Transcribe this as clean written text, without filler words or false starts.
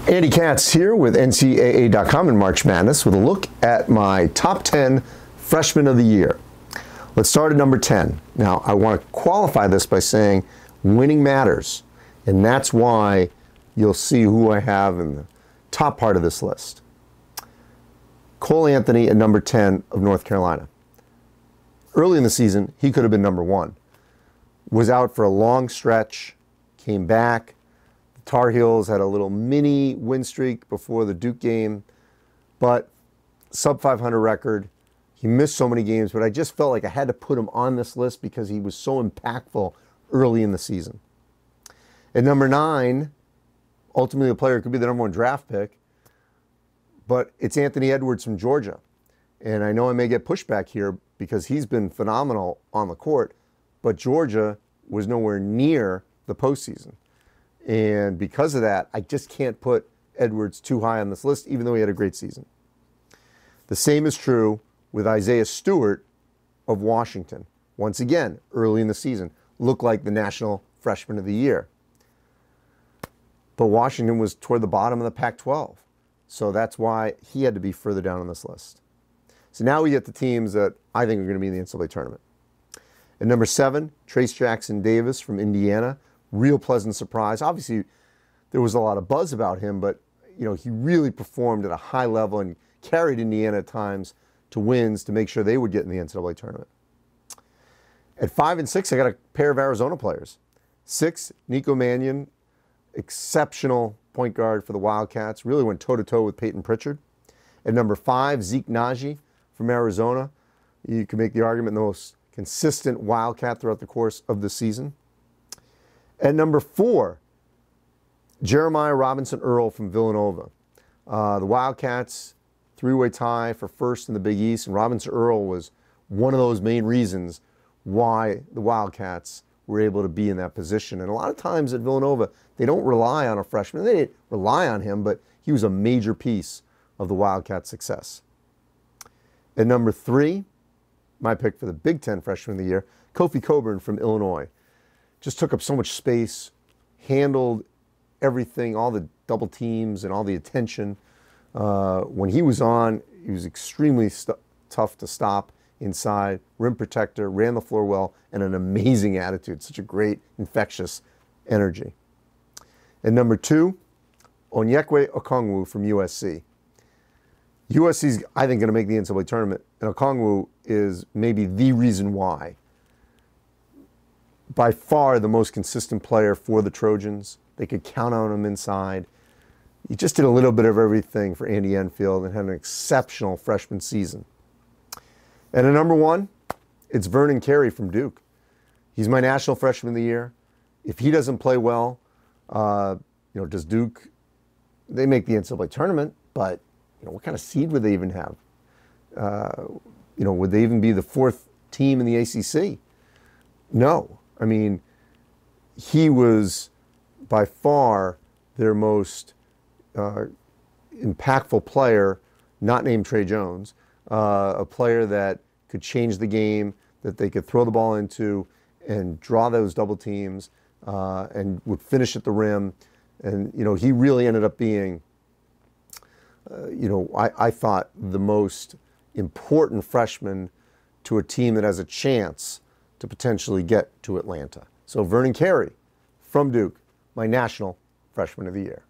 Andy Katz here with NCAA.com and March Madness with a look at my top 10 freshmen of the year. Let's start at number 10. Now, I want to qualify this by saying winning matters, and that's why you'll see who I have in the top part of this list. Cole Anthony at number 10 of North Carolina. Early in the season, he could have been number 1. Was out for a long stretch, came back. The Tar Heels had a little mini win streak before the Duke game, but sub 500 record. He missed so many games, but I just felt like I had to put him on this list because he was so impactful early in the season. At number 9, ultimately a player could be the number 1 draft pick, but it's Anthony Edwards from Georgia. And I know I may get pushback here because he's been phenomenal on the court, but Georgia was nowhere near the postseason. And because of that, I just can't put Edwards too high on this list, even though he had a great season. The same is true with Isaiah Stewart of Washington. Once again, early in the season, looked like the National Freshman of the Year. But Washington was toward the bottom of the Pac-12. So that's why he had to be further down on this list. So now we get the teams that I think are going to be in the NCAA tournament. At number 7, Trace Jackson Davis from Indiana. Real pleasant surprise. Obviously, there was a lot of buzz about him, but he really performed at a high level and carried Indiana at times to wins to make sure they would get in the NCAA tournament. At 5 and 6, I got a pair of Arizona players. 6, Nico Mannion, exceptional point guard for the Wildcats. Really went toe-to-toe with Peyton Pritchard. At number 5, Zeke Naji from Arizona. You can make the argument the most consistent Wildcat throughout the course of the season. At number 4, Jeremiah Robinson Earl from Villanova. The Wildcats, 3-way tie for first in the Big East, and Robinson Earl was one of those main reasons why the Wildcats were able to be in that position. And a lot of times at Villanova, they don't rely on a freshman. They didn't rely on him, but he was a major piece of the Wildcats' success. At number 3, my pick for the Big Ten Freshman of the Year, Kofi Cockburn from Illinois. Just took up so much space, handled everything, all the double teams and all the attention. When he was on, he was extremely tough to stop inside, rim protector, ran the floor well, and an amazing attitude. Such a great, infectious energy. And number 2, Onyekwe Okongwu from USC. USC's, I think, going to make the NCAA tournament, and Okongwu is maybe the reason why. By far the most consistent player for the Trojans. They could count on him inside. He just did a little bit of everything for Andy Enfield and had an exceptional freshman season. And at number 1, it's Vernon Carey from Duke. He's my National Freshman of the Year. If he doesn't play well, does Duke, they make the NCAA tournament, but what kind of seed would they even have? Would they even be the 4th team in the ACC? No. I mean, he was by far their most impactful player, not named Trey Jones, a player that could change the game, that they could throw the ball into and draw those double teams and would finish at the rim. And, he really ended up being, I thought the most important freshman to a team that has a chance to potentially get to Atlanta. So Vernon Carey from Duke, my National Freshman of the Year.